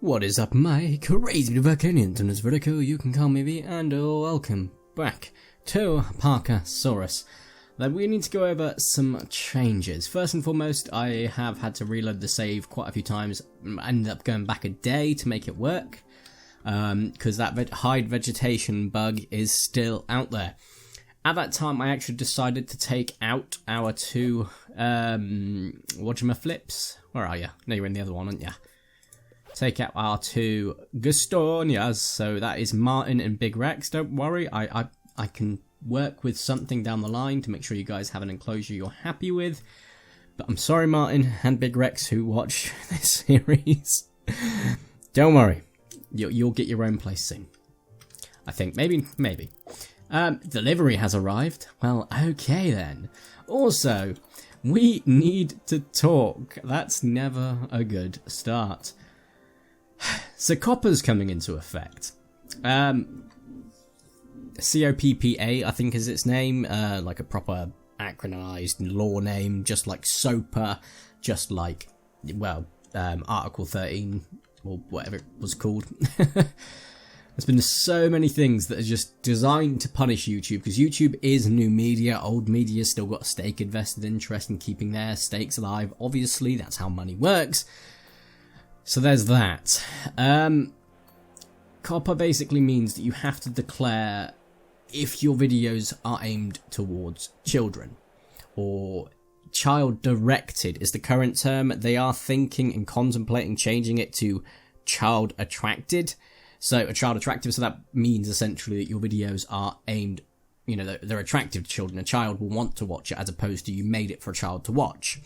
What is up, my crazy Vercanians? And it's Vertico, you can call me V, and welcome back to Parkasaurus. Now we need to go over some changes. First and foremost, I have had to reload the save quite a few times. I ended up going back a day to make it work, because that hide vegetation bug is still out there. At that time, I actually decided to take out our two, whatchamaflips? Where are you? No, you're in the other one, aren't you? Take out our two Gastonias, so that is Martin and Big Rex. Don't worry, I can work with something down the line to make sure you guys have an enclosure you're happy with. But I'm sorry, Martin and Big Rex, who watch this series. Don't worry, you'll get your own place soon. I think, maybe. Delivery has arrived. Well, okay then. Also, we need to talk. That's never a good start. So copper's coming into effect. COPPA, I think is its name, like a proper acronymized law name, just like SOPA, just like, well, Article 13, or whatever it was called. There's been so many things that are just designed to punish YouTube, because YouTube is new media. Old media's still got a stake invested interest in keeping their stakes alive. Obviously, that's how money works. So there's that. COPPA basically means that you have to declare if your videos are aimed towards children, or child-directed is the current term. They are thinking and contemplating changing it to child-attracted. So a child-attractive, so that means essentially that your videos are aimed, you know, they're attractive to children. A child will want to watch it, as opposed to you made it for a child to watch.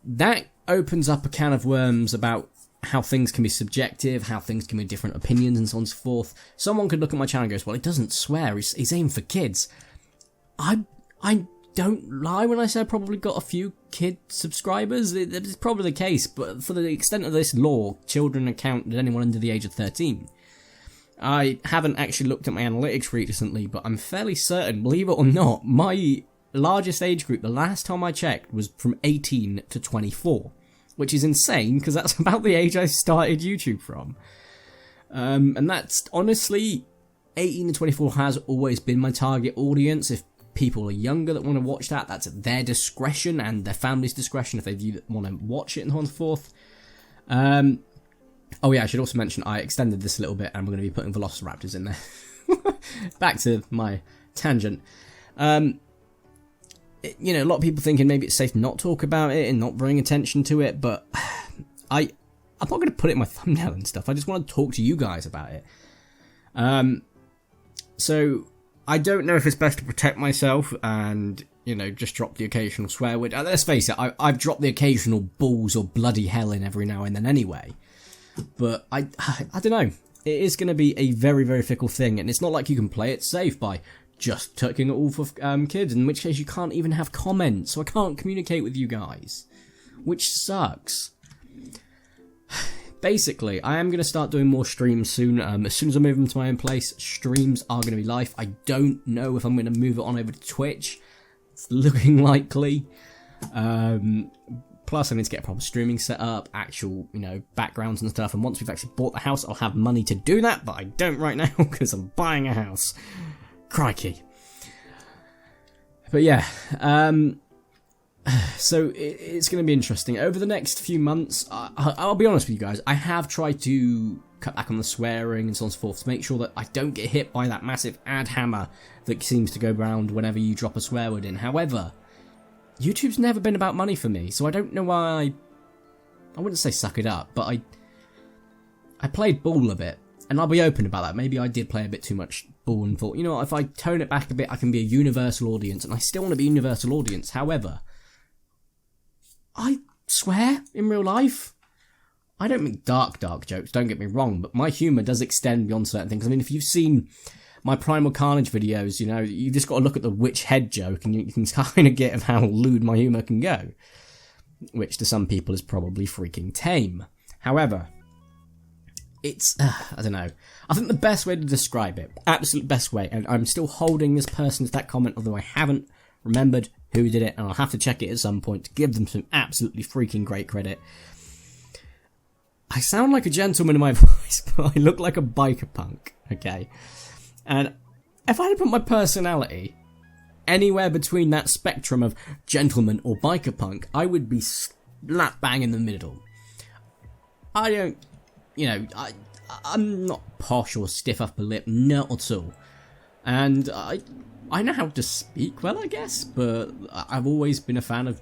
That opens up a can of worms about how things can be subjective, how things can be different opinions, and so on and so forth. Someone could look at my channel and goes, well, it doesn't swear, it's aimed for kids. I don't lie when I say I probably got a few kid subscribers. It's probably the case, but for the extent of this law, children are counted anyone under the age of 13. I haven't actually looked at my analytics recently, but I'm fairly certain, believe it or not, my largest age group, the last time I checked, was from 18 to 24, which is insane because that's about the age I started YouTube from. And that's honestly, 18 to 24 has always been my target audience. If people are younger that want to watch that, that's at their discretion and their family's discretion if they want to watch it and so on and so forth. Oh yeah, I should also mention I extended this a little bit and we're going to be putting Velociraptors in there. Back to my tangent. You know, a lot of people thinking maybe it's safe to not talk about it and not bring attention to it, but I'm not going to put it in my thumbnail and stuff. I just want to talk to you guys about it. So I don't know if it's best to protect myself and, you know, just drop the occasional swear word. Let's face it, I've dropped the occasional balls or bloody hell in every now and then anyway. But I don't know. It is going to be a very, very fickle thing, and it's not like you can play it safe by just tucking it all for kids, in which case you can't even have comments, so I can't communicate with you guys, which sucks. Basically, I am going to start doing more streams soon. As soon as I move them to my own place, streams are going to be live. I don't know if I'm going to move it on over to Twitch. It's looking likely. Plus, I need to get a proper streaming set up, actual, you know, backgrounds and stuff, and once we've actually bought the house, I'll have money to do that, but I don't right now, because I'm buying a house. Crikey. But yeah, so it's going to be interesting. Over the next few months, I'll be honest with you guys, I have tried to cut back on the swearing and so on and so forth to make sure that I don't get hit by that massive ad hammer that seems to go around whenever you drop a swear word in. However, YouTube's never been about money for me, so I don't know why I wouldn't say suck it up, but I played ball a bit, and I'll be open about that. Maybe I did play a bit too much ball and thought, you know what, if I tone it back a bit, I can be a universal audience, and I still want to be a universal audience. However, I swear in real life. I don't make dark jokes, don't get me wrong, but my humour does extend beyond certain things. I mean, if you've seen my Primal Carnage videos, you know, you just got to look at the witch head joke and you can kind of get of how lewd my humour can go, which to some people is probably freaking tame. However, it's, I don't know, I think the best way to describe it, absolute best way, and I'm still holding this person to that comment, although I haven't remembered who did it, and I'll have to check it at some point to give them some absolutely freaking great credit. I sound like a gentleman in my voice, but I look like a biker punk, okay? And if I had put my personality anywhere between that spectrum of gentleman or biker punk, I would be slap bang in the middle. I don't, I'm not posh or stiff upper lip, not at all. And I know how to speak well, I guess, but I've always been a fan of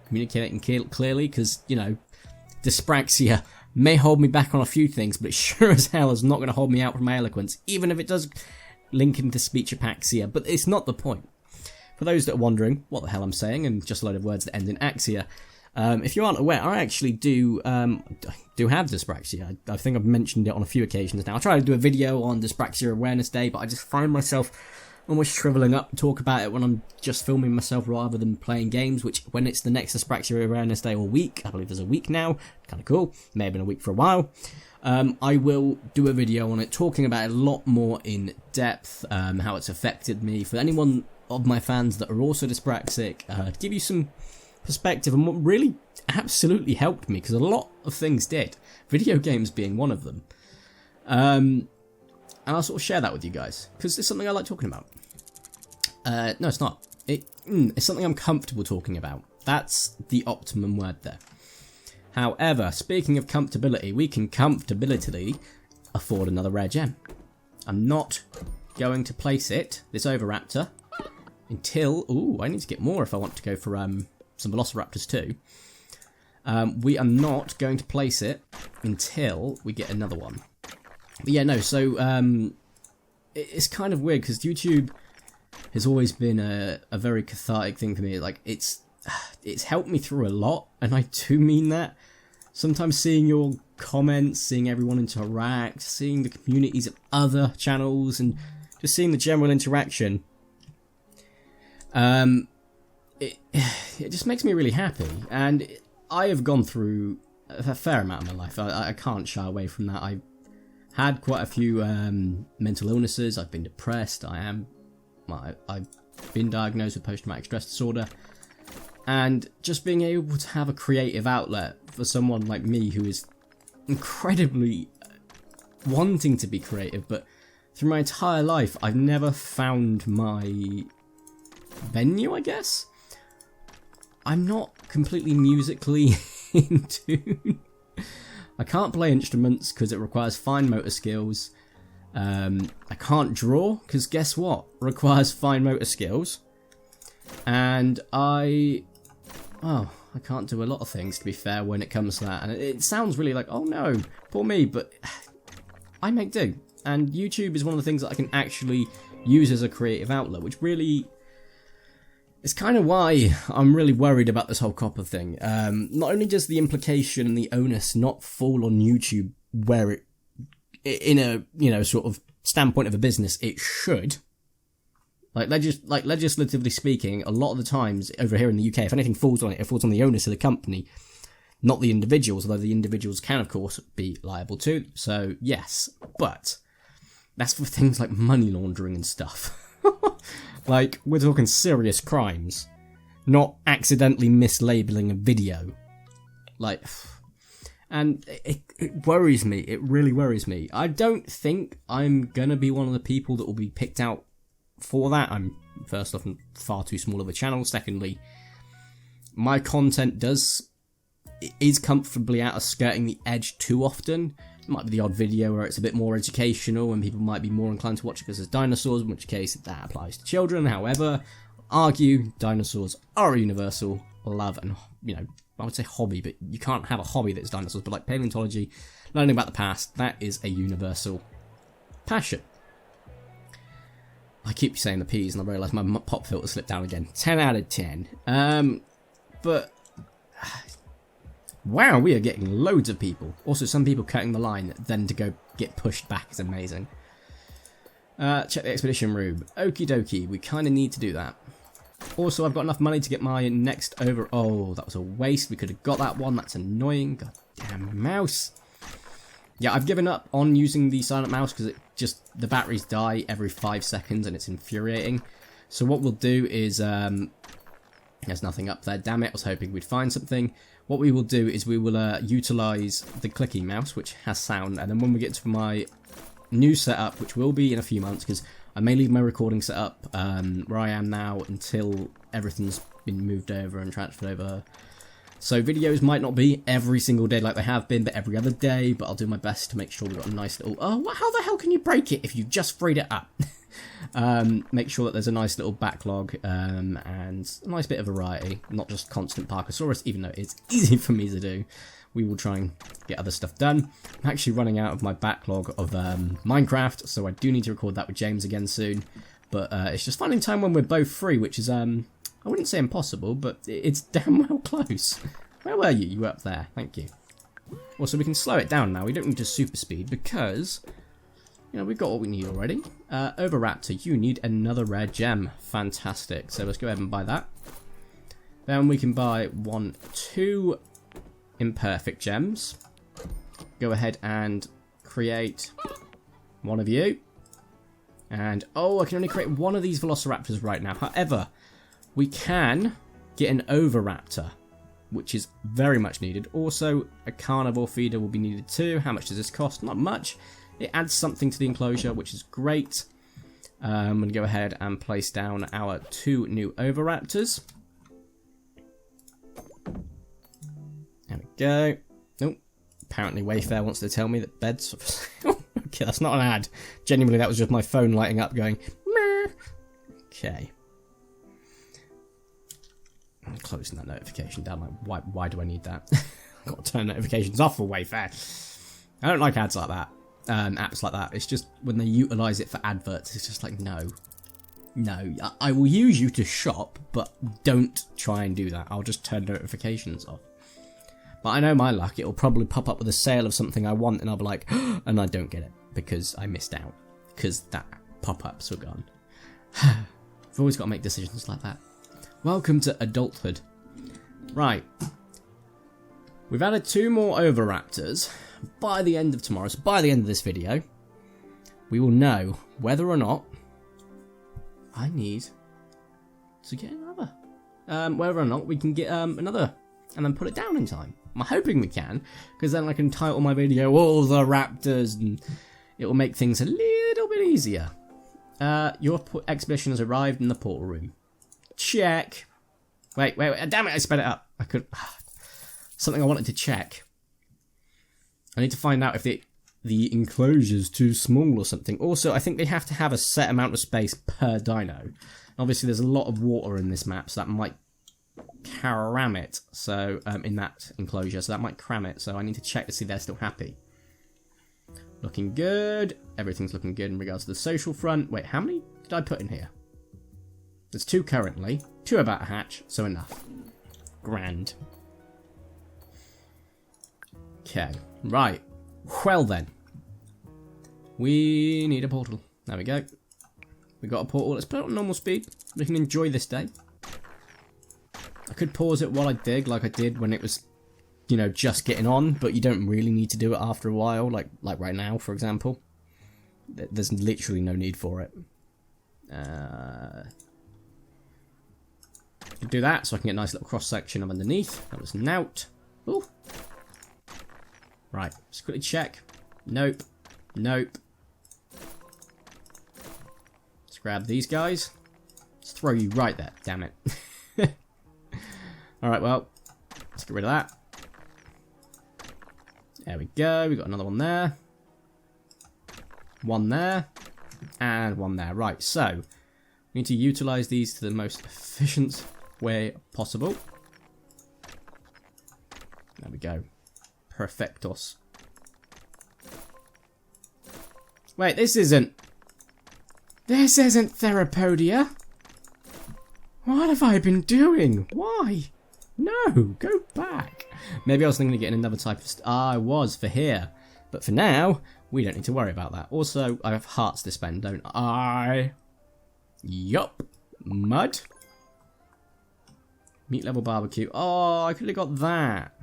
communicating clearly, because, dyspraxia may hold me back on a few things, but it sure as hell is not going to hold me out from my eloquence, even if it does link into speech apaxia, but it's not the point. For those that are wondering what the hell I'm saying, and just a load of words that end in axia, if you aren't aware, I actually do have dyspraxia. I think I've mentioned it on a few occasions now. I tried to do a video on Dyspraxia Awareness Day, but I just find myself almost shriveling up to talk about it when I'm just filming myself rather than playing games, which when it's the next Dyspraxia Awareness Day or week, I believe there's a week now, kind of cool, may have been a week for a while, I will do a video on it talking about it a lot more in depth, how it's affected me, for anyone of my fans that are also dyspraxic, to give you some perspective and what really absolutely helped me, because a lot of things did, video games being one of them. And I'll sort of share that with you guys, because it's something I like talking about. No, it's not. It's something I'm comfortable talking about. That's the optimum word there. However, speaking of comfortability, we can comfortability afford another rare gem. I'm not going to place it, this Oviraptor, until... Ooh, I need to get more if I want to go for some Velociraptors too. We are not going to place it until we get another one. But yeah, no, so it's kind of weird, because YouTube has always been a very cathartic thing for me. Like, it's helped me through a lot, and I do mean that. Sometimes seeing your comments, seeing everyone interact, seeing the communities of other channels, and just seeing the general interaction, it just makes me really happy. And I have gone through a fair amount of my life. I can't shy away from that. I've had quite a few mental illnesses. I've been depressed. I've been diagnosed with post-traumatic stress disorder. And just being able to have a creative outlet for someone like me who is incredibly wanting to be creative, but through my entire life I've never found my venue, I guess. I'm not completely musically in tune. I can't play instruments because it requires fine motor skills. I can't draw because guess what? Requires fine motor skills. And I can't do a lot of things, to be fair, when it comes to that. And it sounds really like, oh no, poor me, but I make do. And YouTube is one of the things that I can actually use as a creative outlet, which really... It's kind of why I'm really worried about this whole copper thing. Not only does the implication and the onus not fall on YouTube where it, in a, sort of standpoint of a business, it should. Like legislatively speaking, a lot of the times over here in the UK, if anything falls on it, it falls on the onus of the company, not the individuals, although the individuals can, of course, be liable too. So, yes, but that's for things like money laundering and stuff. Like, we're talking serious crimes, not accidentally mislabeling a video. Like, and it worries me. It really worries me. I don't think I'm gonna be one of the people that will be picked out for that. I'm, first off, far too small of a channel. Secondly, my content is comfortably out of skirting the edge too often. It might be the odd video where it's a bit more educational and people might be more inclined to watch it because there's dinosaurs, in which case that applies to children. However, argue dinosaurs are a universal love and, I would say hobby, but you can't have a hobby that's dinosaurs, but like paleontology, learning about the past, that is a universal passion. I keep saying the P's and I realise my pop filter slipped down again. 10 out of 10. But... Wow, we are getting loads of people. Also, some people cutting the line, then to go get pushed back is amazing. Check the expedition room. Okie dokie, we kind of need to do that. Also, I've got enough money to get my next over... Oh, that was a waste. We could have got that one. That's annoying. Goddamn mouse. Yeah, I've given up on using the silent mouse because it just... The batteries die every 5 seconds and it's infuriating. So what we'll do is... there's nothing up there. Damn it, I was hoping we'd find something. what we will do is we will utilise the clicky mouse, which has sound, and then when we get to my new setup, which will be in a few months, because I may leave my recording setup where I am now until everything's been moved over and transferred over. So videos might not be every single day like they have been, but every other day, but I'll do my best to make sure we've got a nice little... Oh, how the hell can you break it if you just freed it up? Make sure that there's a nice little backlog and a nice bit of variety, not just constant Parkasaurus, even though it's easy for me to do. We will try and get other stuff done. I'm actually running out of my backlog of Minecraft, so I do need to record that with James again soon. But it's just finding time when we're both free, which is, I wouldn't say impossible, but it's damn well close. Where were you? You were up there. Thank you. Also, we can slow it down now. We don't need to super speed because... You know, we've got what we need already. Oviraptor, you need another rare gem. Fantastic. So let's go ahead and buy that. Then we can buy 2 imperfect gems. Go ahead and create one of you. And, oh, I can only create one of these Velociraptors right now. However, we can get an Oviraptor, which is very much needed. Also, a carnivore feeder will be needed too. How much does this cost? Not much. It adds something to the enclosure, which is great. I'm going to go ahead and place down our 2 new Oviraptors. There we go. Oh, apparently Wayfair wants to tell me that beds... Okay, that's not an ad. Genuinely, that was just my phone lighting up going... Meh. Okay. I'm closing that notification down. Like, why do I need that? I've got to turn notifications off for Wayfair. I don't like ads like that. Apps like that. It's just when they utilise it for adverts, it's just like, no. I will use you to shop, but don't try and do that. I'll just turn notifications off. But I know my luck, it'll probably pop up with a sale of something I want, and I'll be like, and I don't get it, because I missed out. Because that pop-ups were gone. I've always got to make decisions like that. Welcome to adulthood. Right. We've added 2 more Oviraptors. By the end of tomorrow, so by the end of this video, we will know whether or not I need to get another. Whether or not we can get another and then put it down in time. I'm hoping we can, because then I can title my video All the Raptors and it will make things a little bit easier. Your exhibition has arrived in the portal room. Check. Wait, damn it, I sped it up. I could... Something I wanted to check. I need to find out if the enclosure's too small or something. Also, I think they have to have a set amount of space per dino. Obviously, there's a lot of water in this map, so that might cram it. So, in that enclosure, so that might cram it. So I need to check to see they're still happy. Looking good. Everything's looking good in regards to the social front. Wait, how many did I put in here? There's 2 currently. 2 about to hatch, so enough. Grand. Okay, right. Well then. We need a portal. There we go. We got a portal. Let's put it on normal speed. We can enjoy this day. I could pause it while I dig, like I did when it was, you know, just getting on, but you don't really need to do it after a while, like right now, for example. There's literally no need for it. Do that so I can get a nice little cross section of underneath. That was nout. Ooh. Right, let's quickly check. Nope. Nope. Let's grab these guys. Let's throw you right there. Damn it. Alright, well, let's get rid of that. There we go. We got another one there. One there. And one there. Right, so we need to utilise these to the most efficient way possible. There we go. Perfectos. Wait, this isn't Theropodia. What have I been doing? Why? No, go back. Maybe I was thinking of getting another type of... I was for here. But for now, we don't need to worry about that. Also, I have hearts to spend, don't I? Yup. Mud. Meat level barbecue. Oh, I could have got that.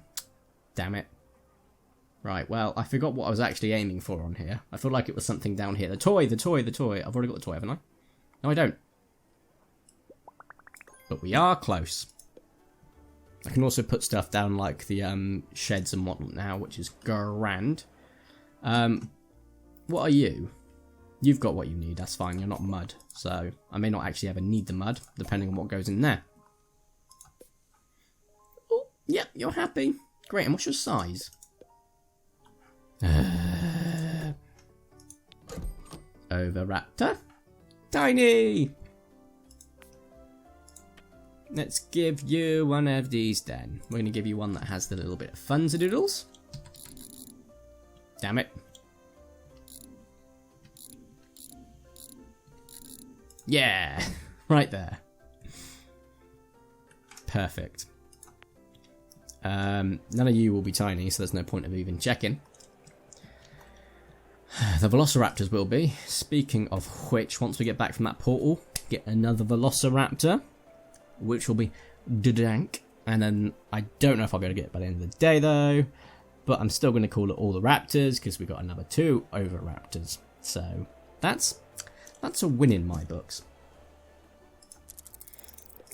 Damn it. Right, well, I forgot what I was actually aiming for on here. I feel like it was something down here. The toy. I've already got the toy, haven't I? No, I don't. But we are close. I can also put stuff down like the sheds and whatnot now, which is grand. What are you? You've got what you need, that's fine, you're not mud. So, I may not actually ever need the mud, depending on what goes in there. Oh, yep, you're happy. Great, and what's your size? Oviraptor. Tiny! Let's give you one of these then. We're going to give you one that has the little bit of funzadoodles. Damn it. Yeah, right there. Perfect. None of you will be tiny, so there's no point of even checking. The Velociraptors will be. Speaking of which, once we get back from that portal, get another Velociraptor, which will be dank. And then I don't know if I'll be able to get it by the end of the day though, but I'm still going to call it all the Raptors because we got another 2 Oviraptors. So that's a win in my books.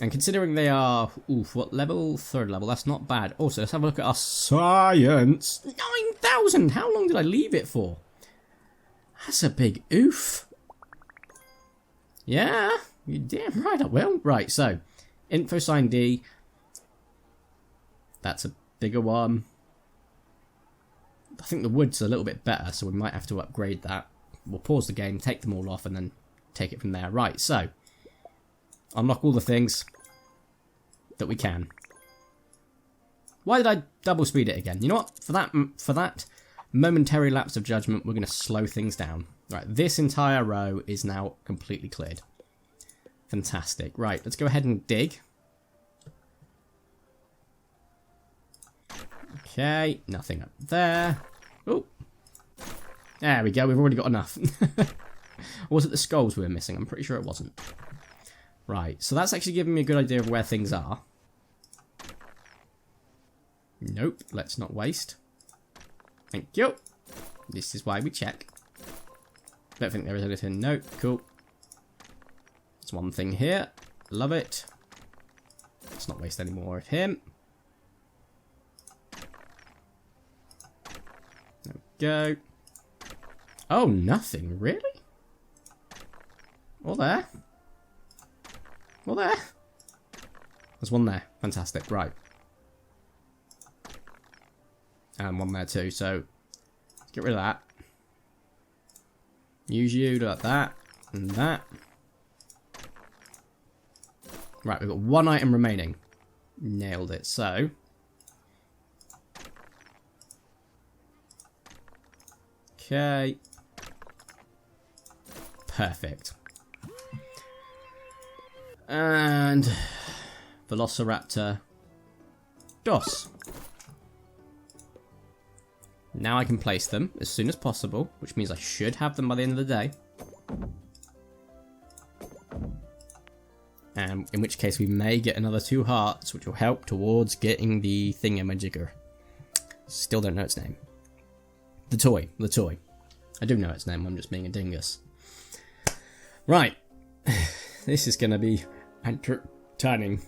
And considering they are, what level? 3rd level, that's not bad. Also, let's have a look at our science. 9,000! How long did I leave it for? That's a big oof. Yeah, you're damn right I will. Right, so, info sign D. That's a bigger one. I think the wood's a little bit better, so we might have to upgrade that. We'll pause the game, take them all off, and then take it from there. Right, so unlock all the things that we can. Why did I double speed it again? You know what? For that momentary lapse of judgment, we're going to slow things down. Right, this entire row is now completely cleared. Fantastic. Right, let's go ahead and dig. Okay, nothing up there. Oh, there we go. We've already got enough. Or was it the skulls we were missing? I'm pretty sure it wasn't. Right, so that's actually giving me a good idea of where things are. Nope, let's not waste. Thank you. This is why we check. Don't think there is anything. Nope, cool. There's one thing here. Love it. Let's not waste any more of him. There we go. Oh, nothing, really? All there? All there? There's one there. Fantastic. Right. And one there too. So, let's get rid of that. Use you like that. And that. Right, we've got one item remaining. Nailed it. So, okay. Perfect. And Velociraptor DOS. Now I can place them as soon as possible, which means I should have them by the end of the day. In which case we may get another 2 hearts, which will help towards getting the thingamajigger. Still don't know its name. The toy. I do know its name, I'm just being a dingus. Right. This is going to be entertaining.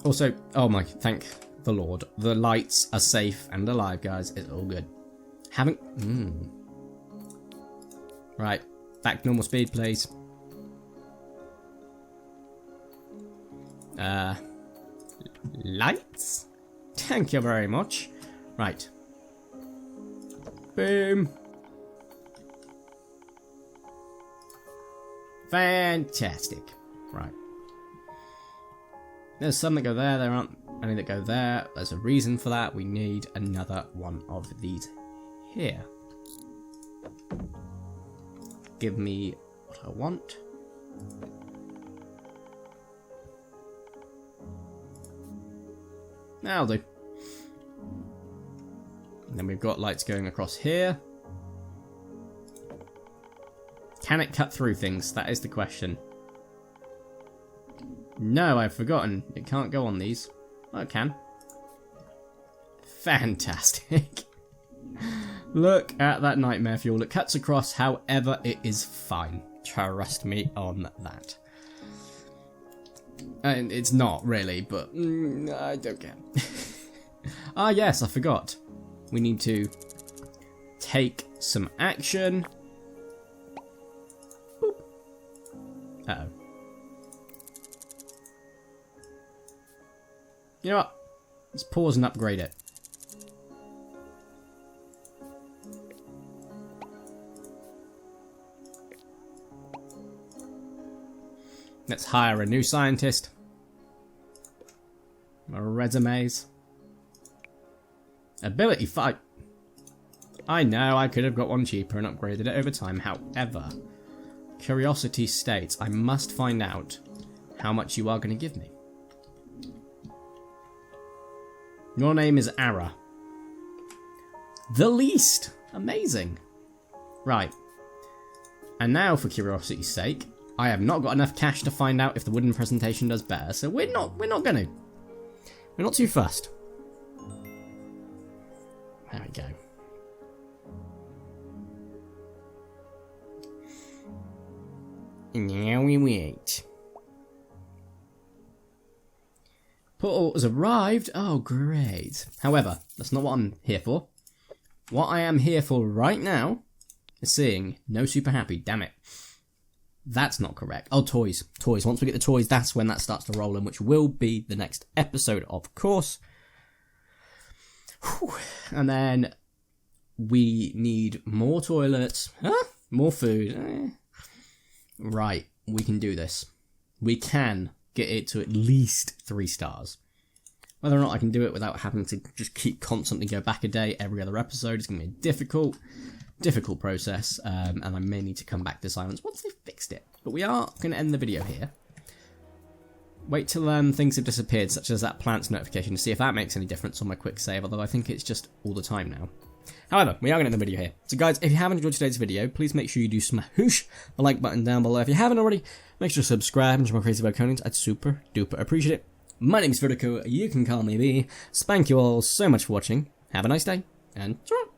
Also, oh my, thank the Lord. The lights are safe and alive, guys. It's all good. Right. Back normal speed, please. Lights? Thank you very much. Right. Boom. Fantastic. Right. There's some that go there. There aren't any that go there. There's a reason for that. We need another one of these here. Give me what I want. That'll do. And then we've got lights going across here. Can it cut through things? That is the question. No, I've forgotten. It can't go on these. Oh, it can. Fantastic. Look at that nightmare fuel. It cuts across, however, it is fine. Trust me on that. And it's not really, but I don't care. Ah, yes, I forgot. We need to take some action. Boop. Uh-oh. You know what? Let's pause and upgrade it. Let's hire a new scientist. Resumes. Ability fight. I know I could have got one cheaper and upgraded it over time. However, curiosity states I must find out how much you are going to give me. Your name is Ara. The least. Amazing. Right. And now, for curiosity's sake, I have not got enough cash to find out if the wooden presentation does better, so we're not gonna. We're not too fussed. There we go. Now we wait. Portal has arrived. Oh, great. However, that's not what I'm here for. What I am here for right now is seeing no super happy. Damn it. That's not correct. Oh, toys. Toys. Once we get the toys, that's when that starts to roll in, which will be the next episode, of course. Whew. And then we need more toilets. Huh? More food. Right. We can do this. We can get it to at least 3 stars. Whether or not I can do it without having to just keep constantly go back a day every other episode is going to be a difficult process, and I may need to come back to silence once they've fixed it. But we are going to end the video here. Wait till things have disappeared, such as that plants notification, to see if that makes any difference on my quick save, although I think it's just all the time now. However, we are going to end the video here. So guys, if you haven't enjoyed today's video, please make sure you do smash the like button down below. If you haven't already, make sure to subscribe and join my crazy about Conings. I'd super duper appreciate it. My name is Vertico, you can call me B. Thank you all so much for watching. Have a nice day, and ciao.